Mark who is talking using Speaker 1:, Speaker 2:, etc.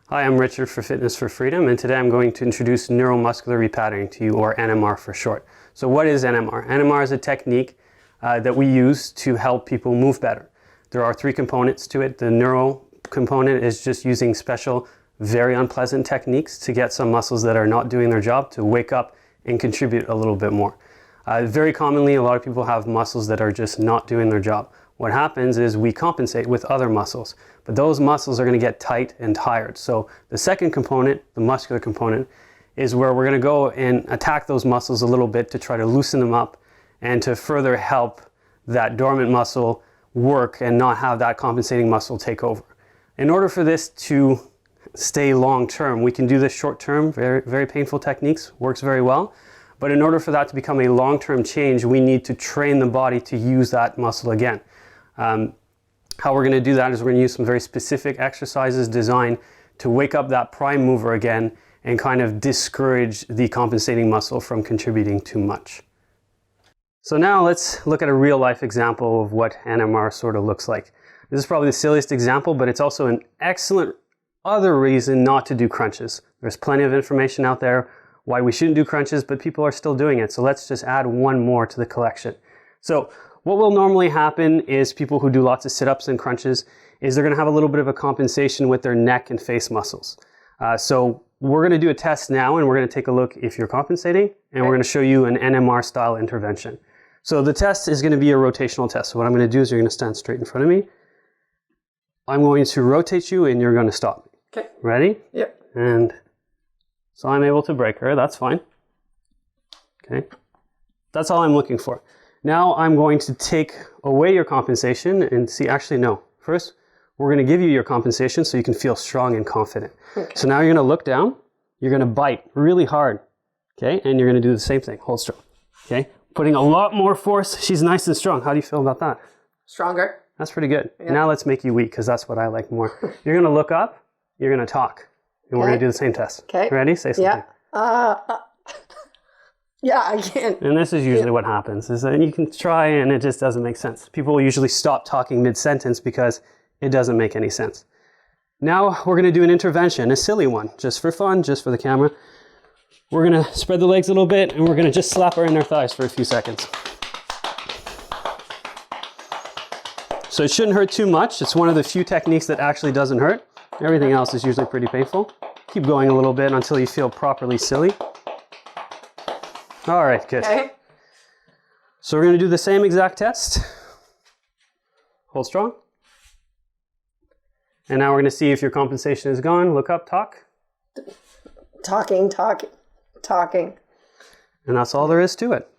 Speaker 1: Hi, I'm Richard for Fitness for Freedom, and today I'm going to introduce neuromuscular repatterning to you, or NMR for short. So what is NMR? NMR is a technique that we use to help people move better. There are three components to it. The neuro component is just using special, very unpleasant techniques to get some muscles that are not doing their job to wake up and contribute a little bit more. Very commonly, a lot of people have muscles that are just not doing their job. What happens is we compensate with other muscles, but those muscles are going to get tight and tired. So the second component, the muscular component, is where we're going to go and attack those muscles a little bit to try to loosen them up and to further help that dormant muscle work and not have that compensating muscle take over. In order for this to stay long term, we can do this short term, very, very painful techniques, works very well. But in order for that to become a long-term change, we need to train the body to use that muscle again. How we're going to do that is we're going to use some very specific exercises designed to wake up that prime mover again and kind of discourage the compensating muscle from contributing too much. So now let's look at a real life example of what NMR sort of looks like. This is probably the silliest example, but it's also an excellent other reason not to do crunches. There's plenty of information out there why we shouldn't do crunches, but people are still doing it. So let's just add one more to the collection. So what will normally happen is people who do lots of sit-ups and crunches is they're going to have a little bit of a compensation with their neck and face muscles. So we're going to do a test now, and we're going to take a look if you're compensating, and we're going to show you an NMR style intervention. So the test is going to be a rotational test. So what I'm going to do is you're going to stand straight in front of me. I'm going to rotate you and you're going to stop me.
Speaker 2: Okay.
Speaker 1: Ready?
Speaker 2: Yep.
Speaker 1: And so I'm able to break her. That's fine. Okay. That's all I'm looking for. Now I'm going to take away your compensation and see, actually no. First, we're going to give you your compensation so you can feel strong and confident. Okay. So now you're going to look down, you're going to bite really hard, okay? And you're going to do the same thing, hold strong, okay? Putting a lot more force. She's nice and strong. How do you feel about that? Stronger. That's pretty good. Yeah. Now let's make you weak because that's what I like more. You're going to look up, you're going to talk, and we're going to do the same test. Okay. Ready? Say something.
Speaker 2: Yeah. Yeah, I can.
Speaker 1: And this is usually what happens, is that you can try and it just doesn't make sense. People will usually stop talking mid-sentence because it doesn't make any sense. Now we're going to do an intervention, a silly one, just for fun, just for the camera. We're going to spread the legs a little bit and we're going to just slap her in her thighs for a few seconds. So it shouldn't hurt too much. It's one of the few techniques that actually doesn't hurt. Everything else is usually pretty painful. Keep going a little bit until you feel properly silly. All right, good. Okay. So we're going to do the same exact test. Hold strong. And now we're going to see if your compensation is gone. Look up, talk.
Speaker 2: Talking.
Speaker 1: And that's all there is to it.